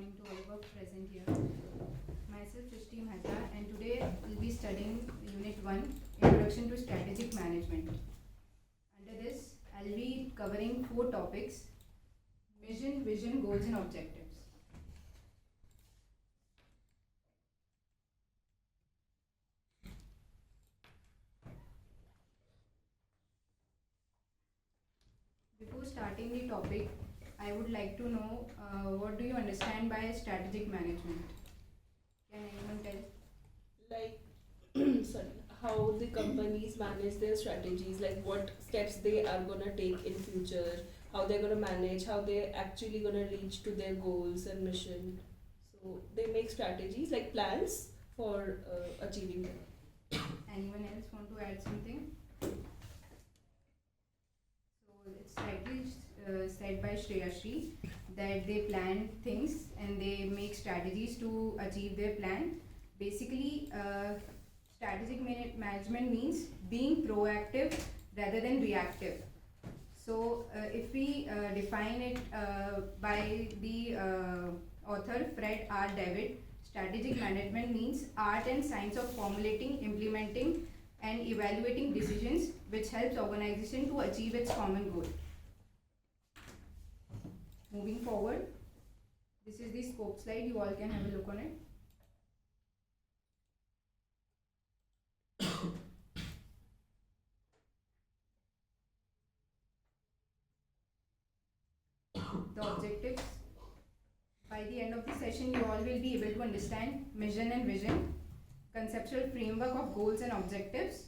morning to all of us present here. Myself Shrishti Mehta, and today we'll be studying Unit 1, Introduction to Strategic Management. Under this, I'll be covering 4 topics: mission, vision, goals and objectives. Before starting the topic, I would like to know what do you understand by strategic management? Can anyone tell? Like sorry, how the companies manage their strategies, like what steps they are gonna take in future, how they're gonna manage, how they're actually gonna reach to their goals and mission. So they make strategies like plans for achieving them. Anyone else want to add something? So it's rightly said by Shreyashri that they plan things and they make strategies to achieve their plan. Basically, strategic management means being proactive rather than reactive. So, if we define it by the author Fred R. David, strategic management means art and science of formulating, implementing, and evaluating decisions which helps organization to achieve its common goal. Moving forward, this is the scope slide. You all can have a look on it. The objectives. By the end of the session, you all will be able to understand mission and vision, conceptual framework of goals and objectives.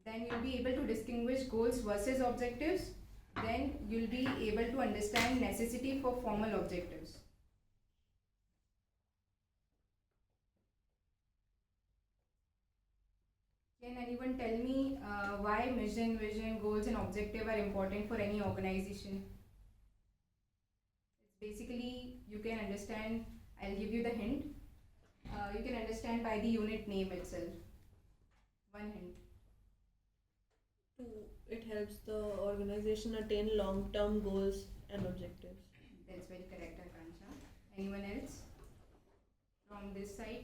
Then you'll be able to distinguish goals versus objectives. Then you'll be able to understand necessity for formal objectives. Can anyone tell me why mission, vision, goals and objective are important for any organization? It's basically, you can understand, I'll give you the hint. You can understand by the unit name itself. One hint. It helps the organization attain long-term goals and objectives. That's very correct, Akansha. Anyone else from this side?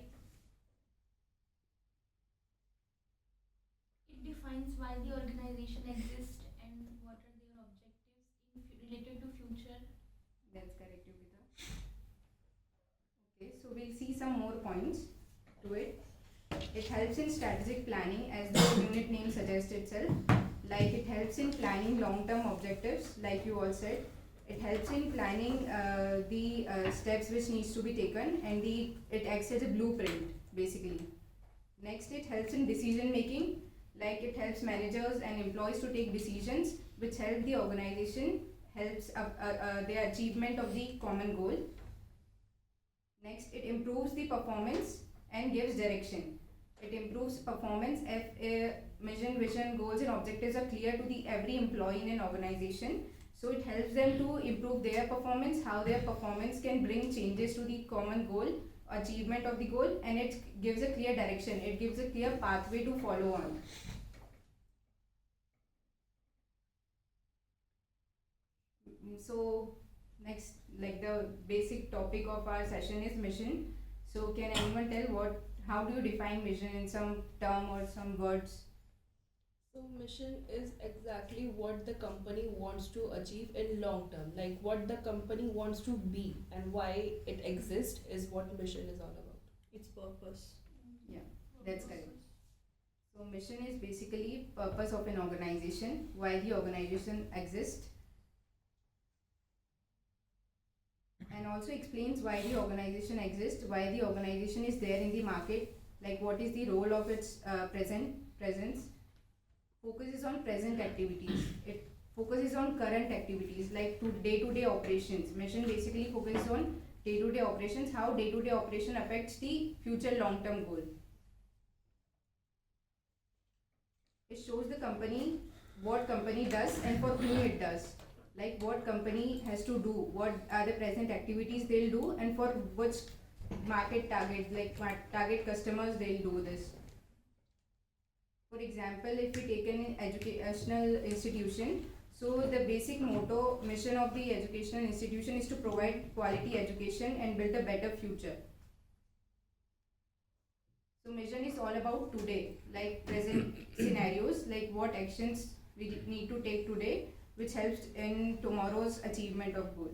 It defines why the organization exists and what are their objectives related to future. That's correct, Yogita. Okay, so we'll see some more points to it. It helps in strategic planning, as the unit name suggests itself. Like it helps in planning long-term objectives, like you all said. It helps in planning the steps which needs to be taken, and it acts as a blueprint basically. Next, it helps in decision making, like it helps managers and employees to take decisions which help the organization, helps the achievement of the common goal. Next, it improves the performance and gives direction. It improves performance if mission, vision, goals and objectives are clear to the every employee in an organization. So it helps them to improve their performance, how their performance can bring changes to the common goal, achievement of the goal, and it gives a clear direction. It gives a clear pathway to follow on. So next, like the basic topic of our session is mission. So can anyone tell how do you define mission in some term or some words? So mission is exactly what the company wants to achieve in long term. Like what the company wants to be and why it exists is what mission is all about. Its purpose. Yeah, that's correct. So mission is basically purpose of an organization, why the organization exists, and also explains why the organization exists, why the organization is there in the market, like what is the role of its presence. Focuses on present activities. It focuses on current activities like day-to-day operations. Mission basically focuses on day-to-day operations, how day-to-day operation affects the future long-term goal. It shows the company, what company does and for whom it does. Like what company has to do, what are the present activities they'll do, and for which market targets, like target customers, they'll do this. For example, if we take an educational institution, So the basic motto, mission of the educational institution is to provide quality education and build a better future. So mission is all about today, like present scenarios, like what actions we need to take today, which helps in tomorrow's achievement of goal.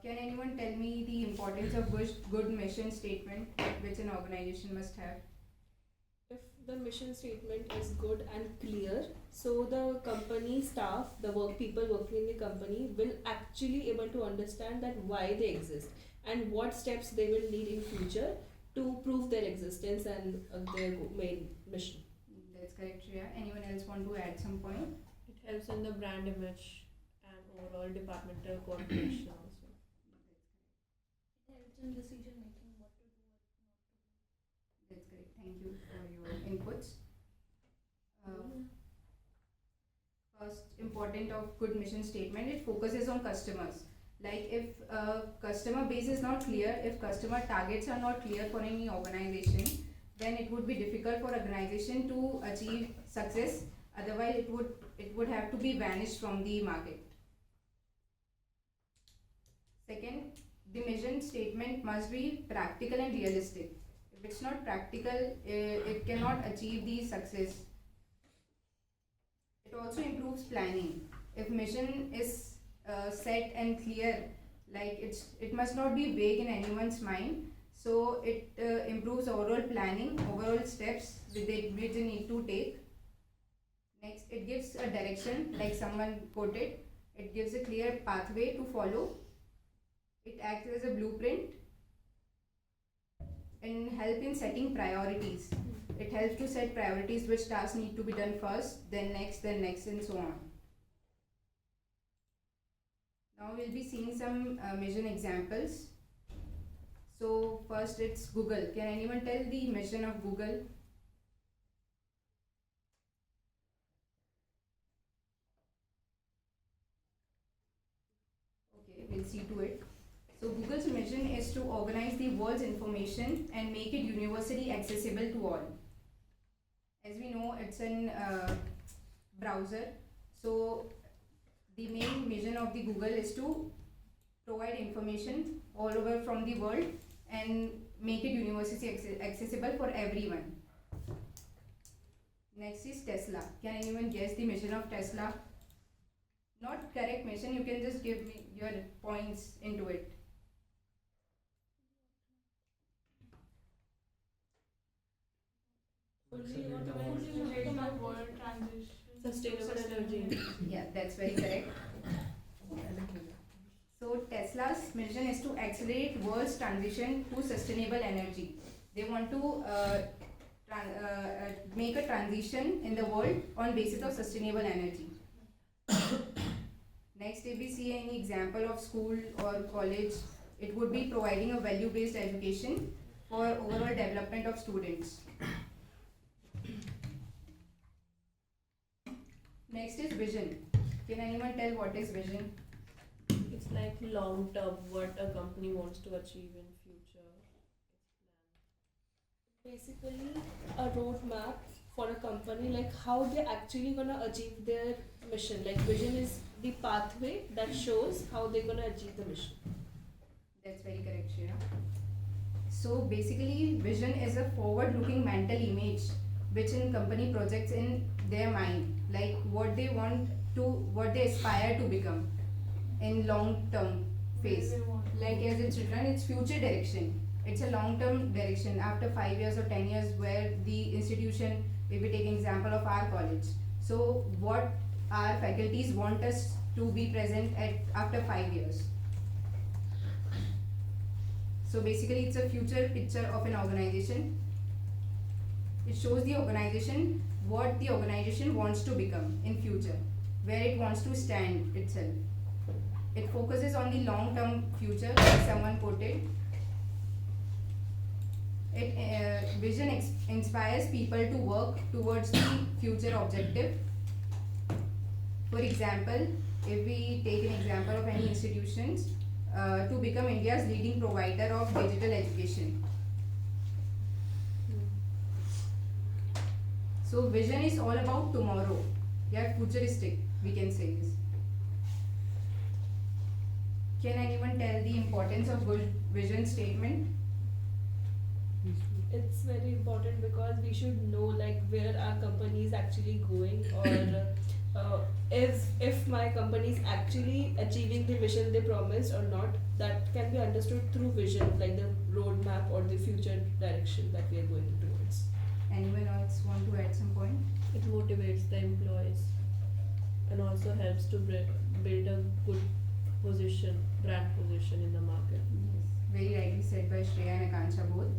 Can anyone tell me the importance of good mission statement which an organization must have? If the mission statement is good and clear, so the company staff, the work people working in the company will actually able to understand that why they exist and what steps they will need in future to prove their existence and their main mission. That's correct, Shreya. Anyone else want to add some point? It helps in the brand image and overall departmental coordination also. It helps in decision making, what to do, what not to do. That's correct. Thank you for your inputs. First important of good mission statement, it focuses on customers. Like if customer base is not clear, if customer targets are not clear for any organization, then it would be difficult for organization to achieve success. Otherwise it would have to be vanished from the market. Second, the mission statement must be practical and realistic. If it's not practical, it cannot achieve the success. It also improves planning. If mission is set and clear, like it must not be vague in anyone's mind. So it improves overall planning, overall steps which they need to take. Next, it gives a direction, like someone quoted. It gives a clear pathway to follow. It acts as a blueprint and help in setting priorities. It helps to set priorities, which tasks need to be done first, then next, and so on. Now we'll be seeing some mission examples. So first it's Google. Can anyone tell the mission of Google? Okay, we'll see to it. So Google's mission is to organize the world's information and make it universally accessible to all. As we know, it's an browser. So the main mission of the Google is to provide information all over from the world and make it universally accessible for everyone. Next is Tesla. Can anyone guess the mission of Tesla? Not correct mission, you can just give me your points into it. Sustainable energy. Yeah, that's very correct. So Tesla's mission is to accelerate world's transition to sustainable energy. They want to make a transition in the world on basis of sustainable energy. Next, if we see any example of school or college, it would be providing a value-based education for overall development of students. Next is vision. Can anyone tell what is vision? It's like long term, what a company wants to achieve in future. Basically, a roadmap for a company, like how they're actually gonna achieve their mission. Like vision is the pathway that shows how they're gonna achieve the mission. That's very correct, Shreya. So basically, vision is a forward-looking mental image which a company projects in their mind, like what they want to, what they aspire to become in long-term phase. Like as it's written, it's future direction. It's a long-term direction after 5 years or 10 years, where the institution, if we take an example of our college. So what our faculties want us to be present at after 5 years. So basically it's a future picture of an organization. It shows the organization what the organization wants to become in future, where it wants to stand itself. It focuses on the long-term future, like someone quoted. Vision inspires people to work towards the future objective. For example, if we take an example of any institutions, to become India's leading provider of digital education. So vision is all about tomorrow. Yeah, futuristic, we can say this. Can anyone tell the importance of good vision statement? It's very important because we should know like where our company is actually going, or if my company is actually achieving the mission they promised or not. That can be understood through vision, like the roadmap or the future direction that we are going towards. Anyone else want to add some point? It motivates the employees and also helps to build a good position, brand position in the market. Yes. Very rightly said by Shreya and Akansha both.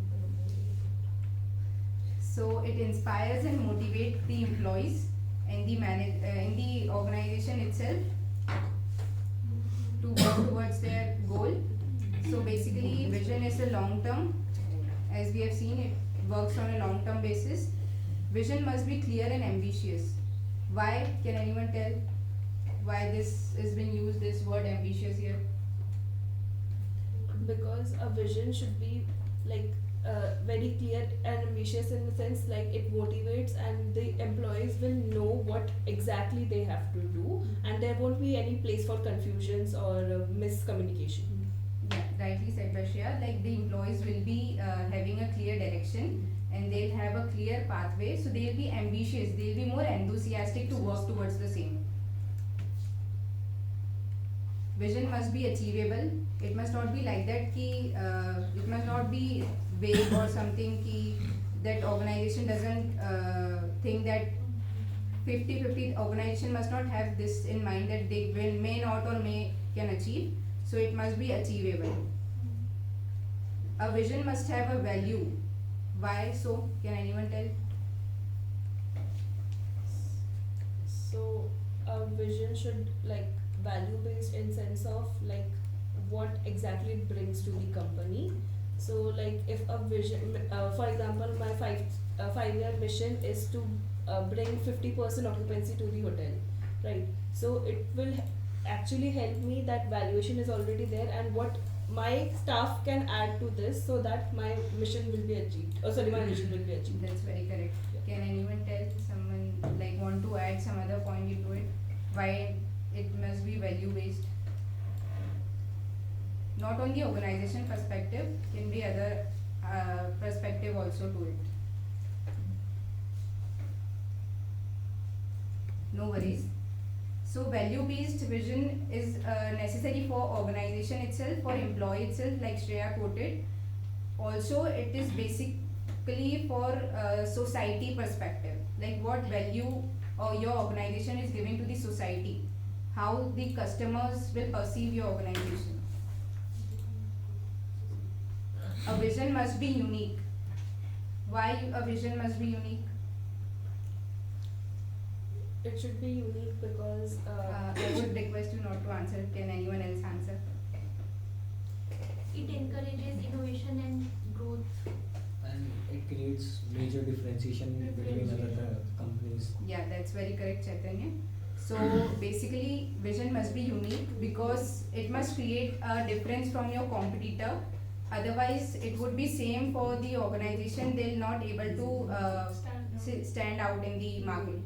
So it inspires and motivates the employees and the in the organization itself to work towards their goal. So basically, vision is a long term. As we have seen, it works on a long term basis. Vision must be clear and ambitious. Why? Can anyone tell why this is being used? This word ambitious here. Because a vision should be like very clear and ambitious, in the sense like it motivates and the employees will know what exactly they have to do, and there won't be any place for confusions or miscommunication. Yeah, rightly said by Shreya. Like the employees will be having a clear direction and they'll have a clear pathway. So they'll be ambitious. They'll be more enthusiastic to work towards the same. Vision must be achievable. It must not be like that ki, it must not be vague or something ki that organization doesn't think that 50-50. Organization must not have this in mind that they will, may not or can achieve. So it must be achievable. A vision must have a value. Why so? Can anyone tell? So a vision should like value based in sense of like what exactly it brings to the company. So like if a vision, for example, my 5-year mission is to bring 50% occupancy to the hotel, right? So it will actually help me that valuation is already there, and what my staff can add to this so that my mission will be achieved. Oh sorry, my mission will be achieved. That's very correct. Yeah. Can anyone tell someone like want to add some other point into it? Why it must be value based? Not on the organization perspective, can be other perspective also to it. No worries. So value based vision is necessary for organization itself, for employee itself, like Shreya quoted. Also it is basically for society perspective, like what value or your organization is giving to the society, how the customers will perceive your organization. A vision must be unique. Why a vision must be unique? It should be unique because I would request you not to answer. Can anyone else answer? It encourages innovation and growth. And it creates major differentiation between other companies. Yeah, that's very correct, Chaitanya. So basically, vision must be unique because it must create a difference from your competitor. Otherwise, it would be same for the organization. They'll not able to stand out in the market.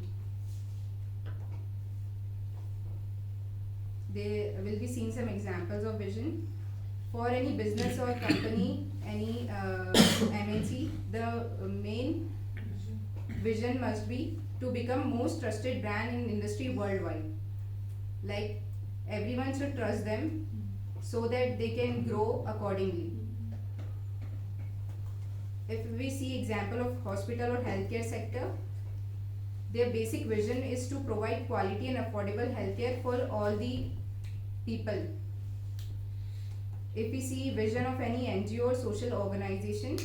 They will be seeing some examples of vision. For any business or company, any MNC, the main vision must be to become most trusted brand in industry worldwide. Like everyone should trust them so that they can grow accordingly. If we see example of hospital or healthcare sector, their basic vision is to provide quality and affordable healthcare for all the people. If we see vision of any NGO or social organization,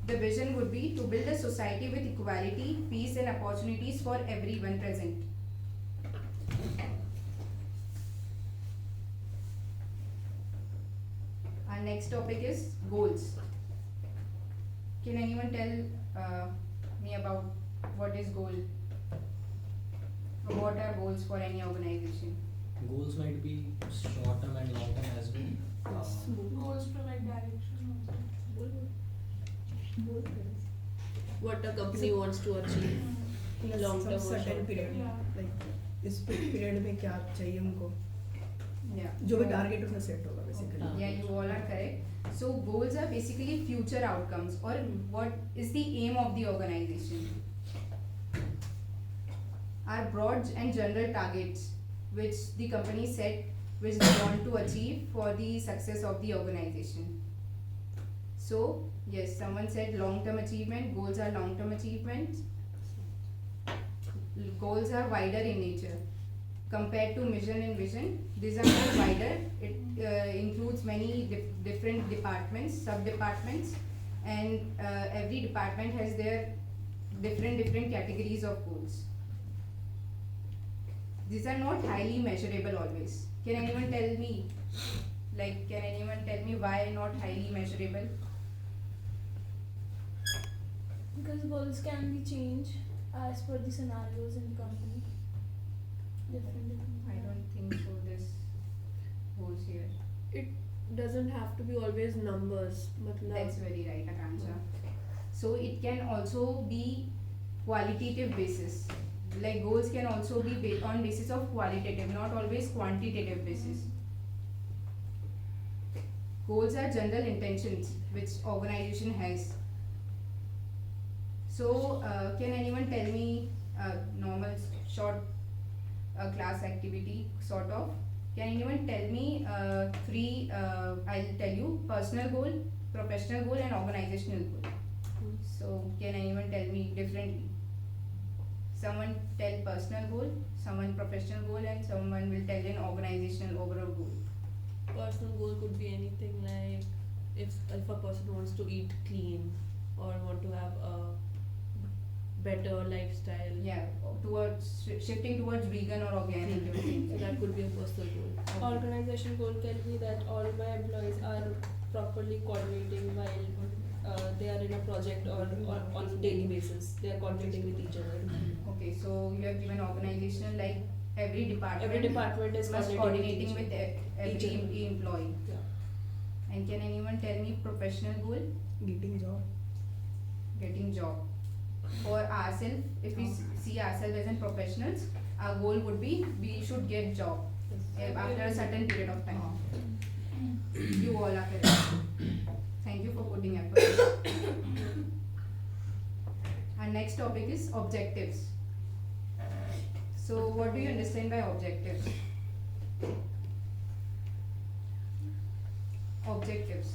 the vision would be to build a society with equality, peace and opportunities for everyone present. Our next topic is goals. Can anyone tell me about what is goal? Or what are goals for any organization? Goals might be short term and long term as well. Goals provide direction also. What a company wants to achieve. in a Long term some or certain short period, term. like इस period में क्या चाहिए उनको, Yeah. जो भी target उसमें set होगा basically. Yeah, you all are correct. So goals are basically future outcomes or what is the aim of the organization. Are broad and general targets which the company set which they want to achieve for the success of the organization. So yes, someone said long-term achievement. Goals are long-term achievements. Goals are wider in nature compared to mission and vision. These are more wider. It includes many different departments, sub-departments, and every department has their different categories of goals. These are not highly measurable always. Can anyone tell me, why not highly measurable? Because goals can be changed as per the scenarios in the company. Different. I don't think so. This holds here. It doesn't have to be always numbers. That's very right, Akansha. So it can also be qualitative basis. Like goals can also be on basis of qualitative, not always quantitative basis. Goals are general intentions which organization has. So can anyone tell me normal short class activity sort of? Can anyone tell me three? I'll tell you: personal goal, professional goal, and organizational goal. So can anyone tell me differently? Someone tell personal goal, someone professional goal, and someone will tell an organizational overall goal. Personal goal could be anything like if a person wants to eat clean or want to have a better lifestyle. Yeah, towards shifting towards vegan or organic. So that could be a personal goal. Organization goal can be that all my employees are properly coordinating while they are in a project or on a daily basis. They are coordinating with each other. Okay, so you have given organizational like every department. Every department is must coordinating with each every other. employee. Yeah. And can anyone tell me professional goal? Getting job. Getting job. For ourselves, if we see ourselves as in professionals, our goal would be we should get job after a certain period of time. You all are correct. Thank you for putting effort. Our next topic is objectives. So what do you understand by objectives? Objectives.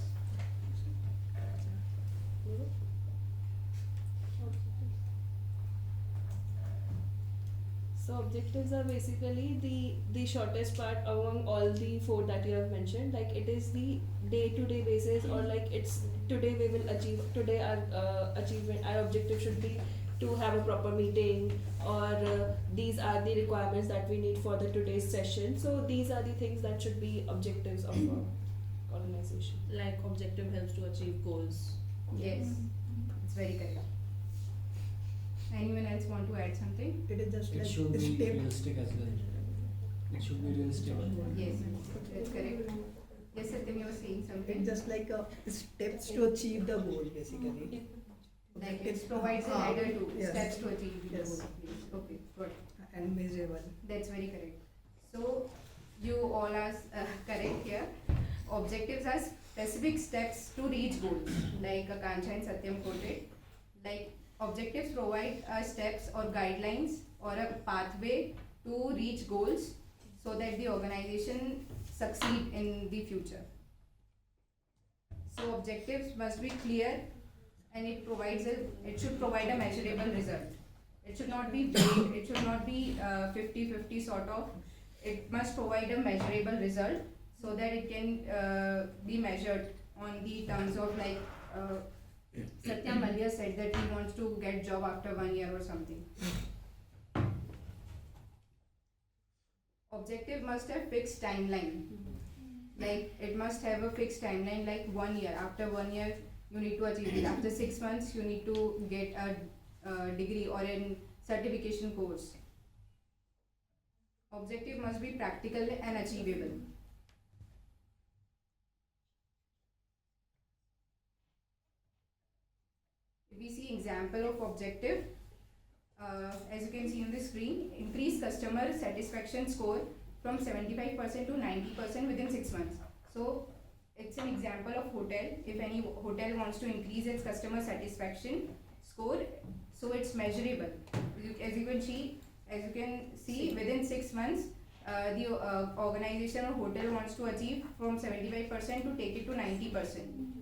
So objectives are basically the shortest part among all the four that you have mentioned. Like it is the day-to-day basis, or like it's today we will achieve. Today our achievement, our objective should be to have a proper meeting, or these are the requirements that we need for the today's session. So these are the things that should be objectives of our organization. Like objective helps to achieve goals. Yes, it's very correct. Anyone else want to add something? It is just It like should be step. realistic as well. It should be realistic. Yes, that's correct. Yes, Satyam, you were saying something. It's just like steps to achieve the goal basically. Like it provides a ladder to Yes. steps to achieve the Yes. goal. Please. Okay, good. And measurable. That's very correct. So you all are correct here. Objectives are specific steps to reach goals, like Akansha and Satyam quoted. Like objectives provide steps or guidelines or a pathway to reach goals so that the organization succeed in the future. So objectives must be clear, and it should provide a measurable result. It should not be vague, it should not be 50-50 sort of. It must provide a measurable result so that it can be measured on the terms of like Satyam earlier said that he wants to get job after 1 year or something. Objective must have fixed timeline. Like it must have a fixed timeline, like 1 year. After 1 year, you need to achieve it. After 6 months, you need to get a degree or a certification course. Objective must be practical and achievable. If we see example of objective, as you can see on the screen, increase customer satisfaction score from 75% to 90% within 6 months. So it's an example of hotel. If any hotel wants to increase its customer satisfaction score, so it's measurable. As you can see, within 6 months, the organization or hotel wants to achieve from 75% to take it to 90%.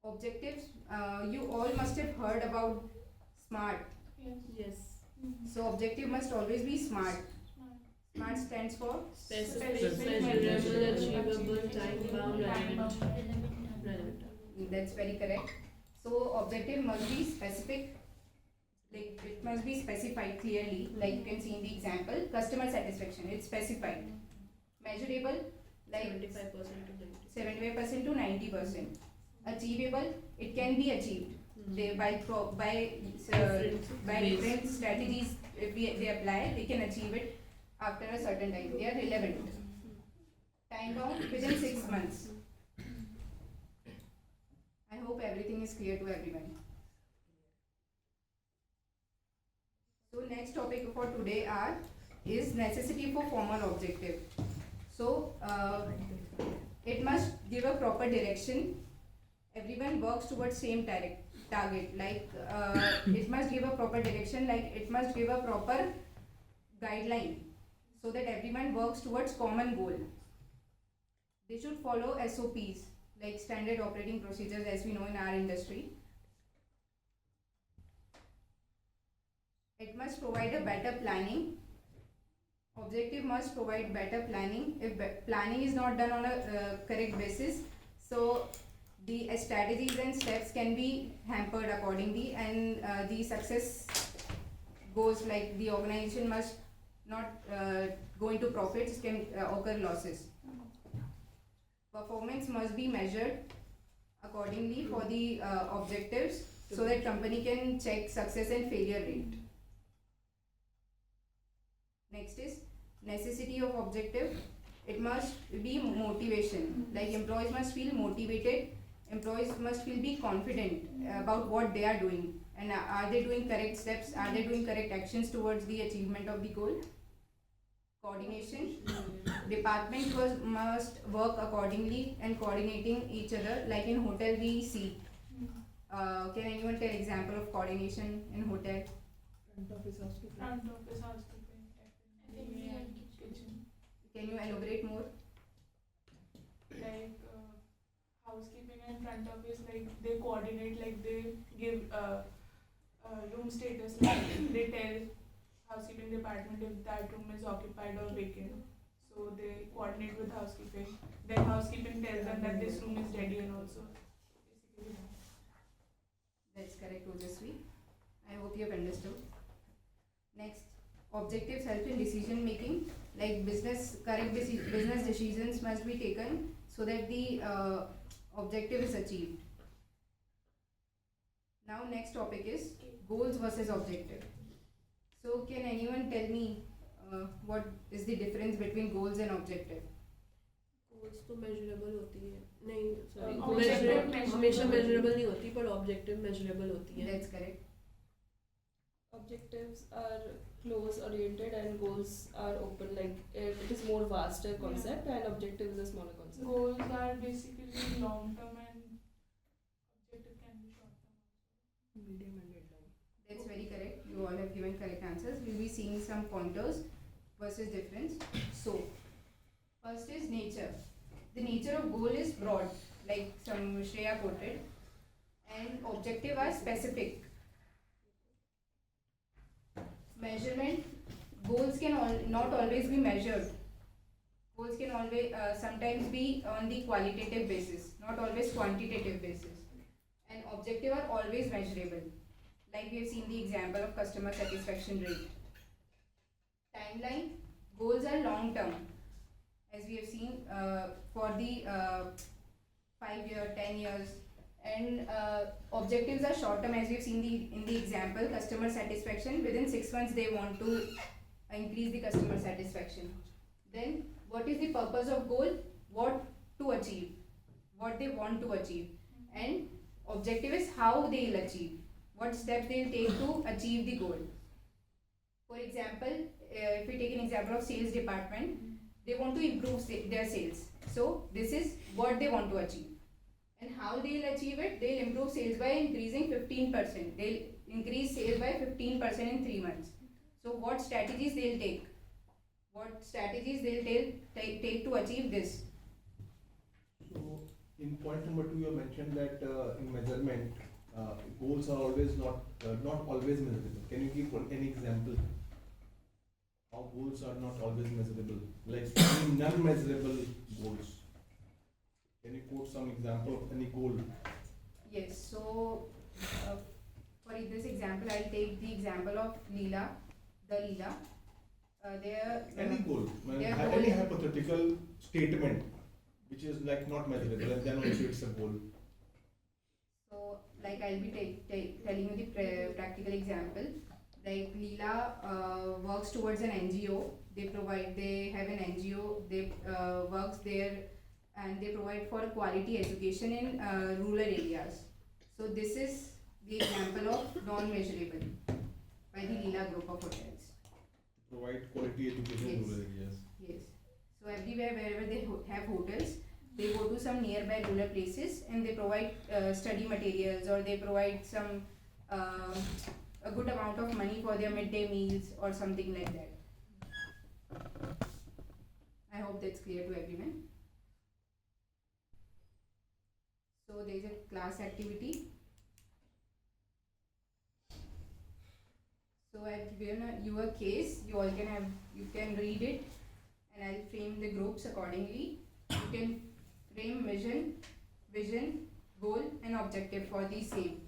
Objectives, you all must have heard about SMART. Yes. So objective must always be SMART. SMART stands for Specific, measurable, achievable, time bound, relevant. That's very correct. So objective must be specific, like it must be specified clearly, like you can see in the example, customer satisfaction, it's specified. Measurable, like 75% to 90%. Achievable, it can be achieved. By different strategies, if they apply, we can achieve it after a certain time. They are relevant. Time bound, within 6 months. I hope everything is clear to everyone. So next topic for today is necessity for formal objective. So it must give a proper direction. Everyone works towards same target. Like it must give a proper direction. Like it must give a proper guideline, so that everyone works towards common goal. They should follow SOPs, like standard operating procedures, as we know in our industry. It must provide a better planning. Objective must provide better planning. If planning is not done on a correct basis, so the strategies and steps can be hampered accordingly, and the success goes like the organization must not go into profits, can occur losses. Performance must be measured accordingly for the objectives, so that company can check success and failure rate. Next is necessity of objective. It must be motivation, like employees must feel motivated, employees must be confident about what they are doing, and are they doing correct steps, are they doing correct actions towards the achievement of the goal. Coordination, department must work accordingly and coordinating each other, like in hotel we see. Can anyone tell example of coordination in hotel? Front office housekeeping. F&B and kitchen. Can you elaborate more? Like housekeeping and front office, like they coordinate, like they give room status, like they tell housekeeping department if that room is occupied or vacant, so they coordinate with housekeeping, then housekeeping tells them that this room is ready, and also basically That's correct, Ojasvi. I hope you have understood. Next, objectives help in decision making, like business decisions must be taken so that the objective is achieved. Now next topic is goals versus objective. So can anyone tell me what is the difference between goals and objective? Goals तो measurable होती है नहीं sorry Objective हमेशा measurable नहीं होती पर objective measurable होती है. That's correct. Objectives are close oriented and goals are open, like it is more vaster concept and objective is a smaller concept. goals are basically long term and objective can be short term. Medium and deadline. That's very correct. You all have given correct answers. We'll be seeing some pointers versus difference. So, first is nature. The nature of goal is broad, like some Shreya quoted, and objective are specific. Measurement, goals can not always be measured. Goals can always sometimes be on the qualitative basis, not always quantitative basis. And objective are always measurable, like we have seen the example of customer satisfaction rate. Timeline, goals are long term, as we have seen for the 5 year, 10 years, and objectives are short term, as we have seen in the example, customer satisfaction. Within 6 months they want to increase the customer satisfaction. Then what is the purpose of goal? What to achieve, what they want to achieve, and objective is how they will achieve, what steps they'll take to achieve the goal. For example, if we take an example of sales department, they want to improve their sales. So this is what they want to achieve. And how they'll achieve it? They'll improve sales by increasing 15%. They'll increase sales by 15% in 3 months. So what strategies they'll take? What strategies they'll take to achieve this? So in point number 2, you mentioned that in measurement, goals are always not always measurable. Can you give any example? How goals are not always measurable? Like any non-measurable goals. Can you quote some example of any goal? Yes, so for this example, I'll take the example of Leela, the Leela. Any goal, their any goal- hypothetical statement which is like not measurable, and then also it's a goal. So, like I'll be telling you the practical example. Like Leela works towards an NGO. They have an NGO. They works there, and they provide for quality education in rural areas. So this is the example of non-measurable by the Leela group of hotels. Provide quality education in Yes. rural areas. Yes. So everywhere wherever they have hotels, they go to some nearby rural places and they provide study materials, or they provide some a good amount of money for their midday meals or something like that. I hope that's clear to everyone. So there is a class activity. So I've given you a case. You can read it, and I'll frame the groups accordingly. You can frame vision, goal, and objective for the same.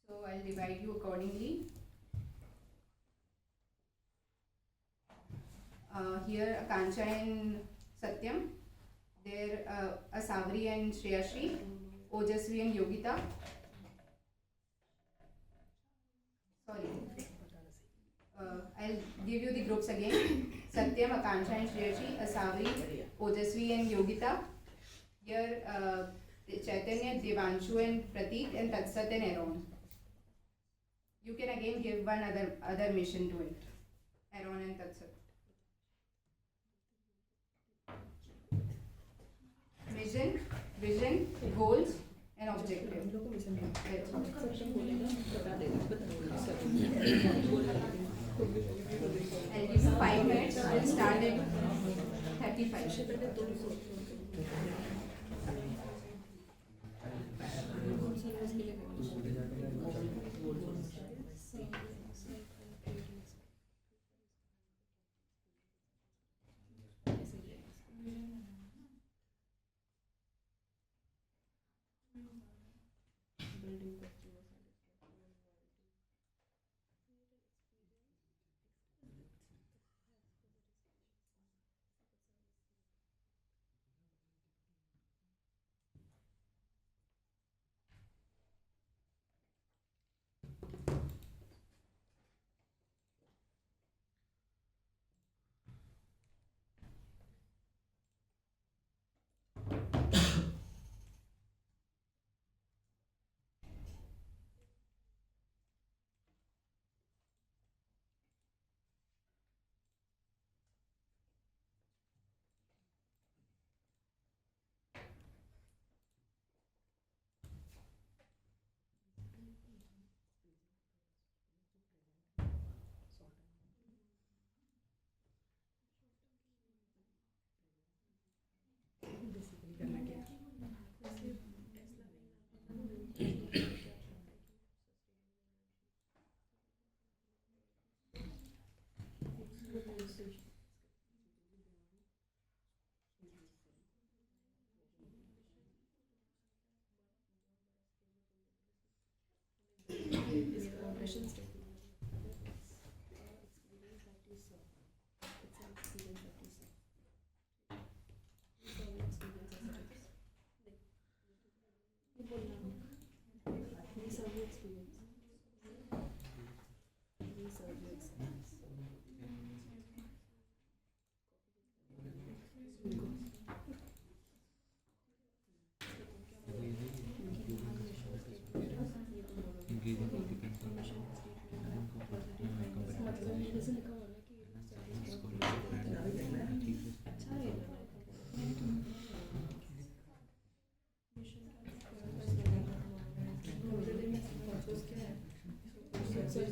So I'll divide you accordingly. Here Akanksha and Satyam. There Asavri and Shreyashri, Ojasvi and Yogita. Sorry. I'll give you the groups again. Satyam, Akanksha and Shreyashri, Asavri, Ojasvi and Yogita. Here Chaitanya, Devanshu and Pratik, and Tatsat and Aaron. You can again give one other mission to it. Aaron and Tatsat. Vision, goals, and objective. That's all. I'll give you 5 minutes. I'll start at 35.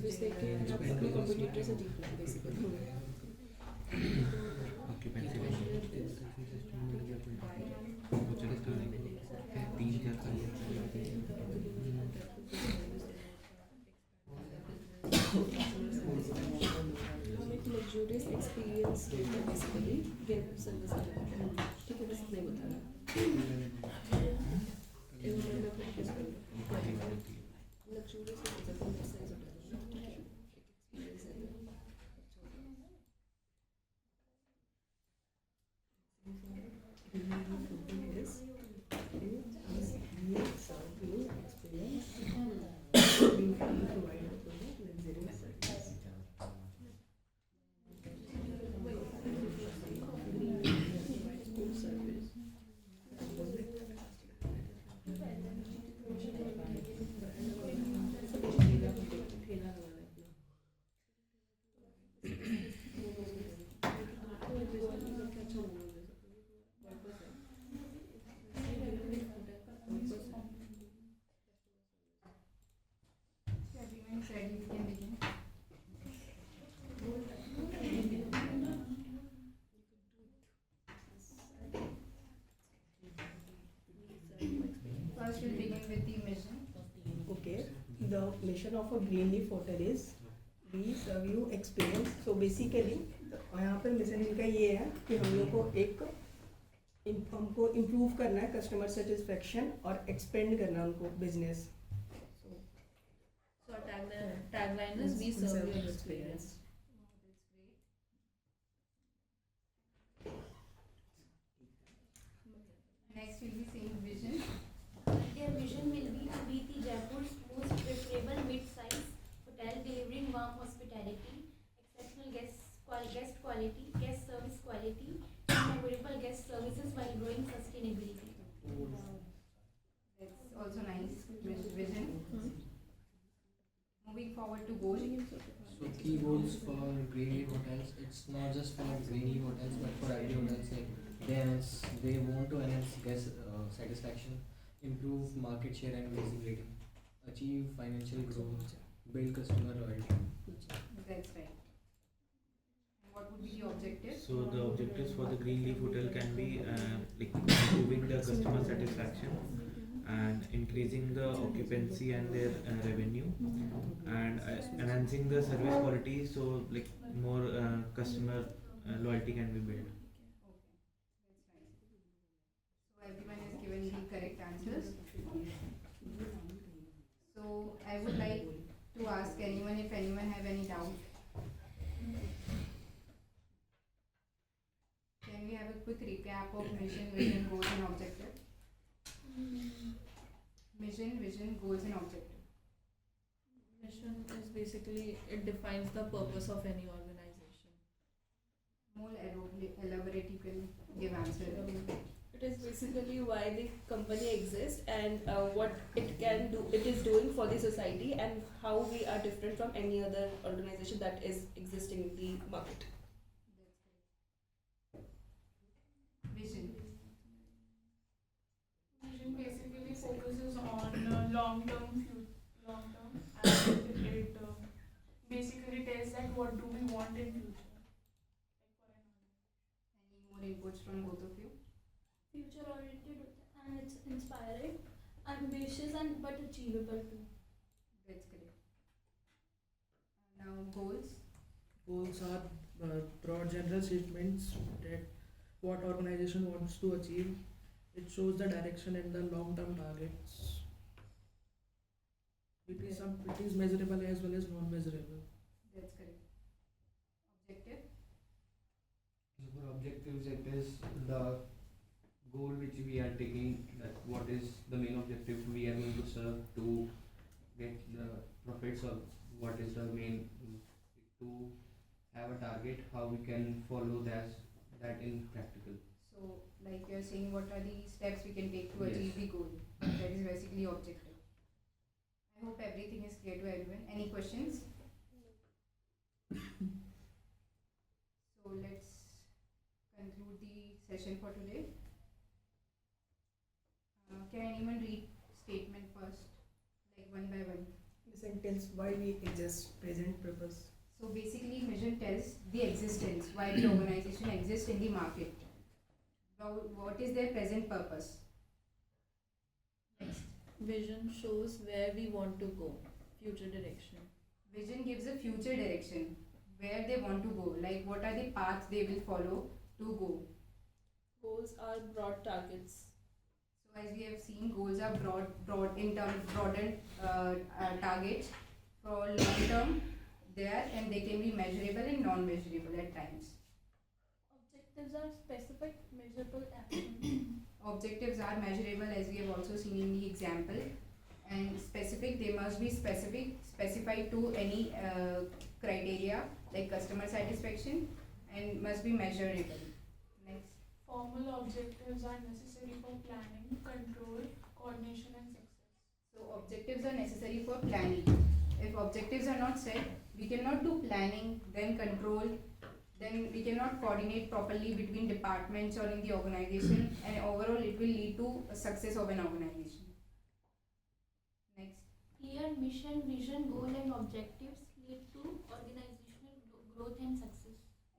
जिससे कि अपने competitor से जीतना है basically. occupancy वो चलता है 3-4 हम एक luxurious experience देते हैं basically give service देते हैं. ठीक है बस इतना ही बताना. एक बार मैं आपको किस पर luxurious होता है तो size होता है. ठीक है एक experience है. Everyone is ready, we can begin. First, we'll begin with the mission. Okay, the mission of a green leaf hotel is we serve you experience. So basically यहाँ पर मिशन इनका ये है कि हम लोग को हमको इम्प्रूव करना है कस्टमर सेटिस्फेक्शन और एक्सपेंड करना है उनको business. So our tagline is we serve you experience. Next, we'll be saying vision. Their vision will be to be the Jaipur's most preferable mid-size hotel delivering warm hospitality, exceptional guest quality, guest service quality, and memorable guest services while growing sustainability. That's also nice. Vision. Moving forward to goal. So key goals for green leaf hotels, it's not just for green leaf hotels but for every hotels. They want to enhance guest satisfaction, improve market share and visibility, achieve financial growth, build customer loyalty. That's right. And what would be the objective? So the objectives for the green leaf hotel can be like improving the customer satisfaction and increasing the occupancy and their revenue and enhancing the service quality, so like more customer loyalty can be built. Okay, that's nice. So everyone has given the correct answers. So I would like to ask anyone if anyone have any doubt. Can we have a quick recap of mission, vision, goals and objective? Mission, vision, goals and objective. Mission is basically it defines the purpose of any organization. More elaborate you can give answer. It is basically why the company exists and what it is doing for the society and how we are different from any other organization that is existing in the market. Vision. Vision basically focuses on long-term, and it basically tells that what do we want in future. Any more inputs from both of you? Future oriented and it's inspiring, ambitious and but achievable too. That's correct. Now goals. Goals are broad general statements that what organization wants to achieve. It shows the direction and the long-term targets. It is measurable as well as non-measurable. That's correct. Objective. So for objectives, it is the goal which we are taking, that what is the main objective we are going to serve to get the profits, or what is the main to have a target, how we can follow that in practical. So, like you're saying, what are the steps we can take to Yes. achieve the goal? That is basically objective. I hope everything is clear to everyone. Any questions? So let's conclude the session for today. Can anyone read statement first, like one by one? Listen mission tells why we exist, present purpose. So basically, mission tells the existence, why the organization exists in the market. Now, what is their present purpose? Next. Vision shows where we want to go, future direction. Vision gives a future direction, where they want to go, like what are the paths they will follow to go. Goals are broad targets. So as we have seen, goals are broadened targets. For long term, they are and they can be measurable and non-measurable at times. Objectives are specific, measurable actions. Objectives are measurable as we have also seen in the example, and specific, they must be specified to any criteria like customer satisfaction, and must be measurable. Next. Formal objectives are necessary for planning, control, coordination and success. So objectives are necessary for planning. If objectives are not set, we cannot do planning, then control, then we cannot coordinate properly between departments or in the organization, and overall it will lead to a success of an organization. Next. Clear mission, vision, goal and objectives lead to organizational growth and success.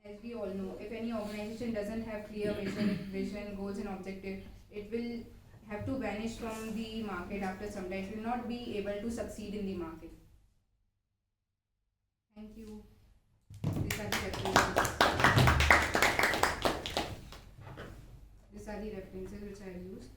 As we all know, if any organization doesn't have clear vision, goals and objectives, it will have to vanish from the market after some time. It will not be able to succeed in the market. Thank you. These are the references. These are the references which I have used.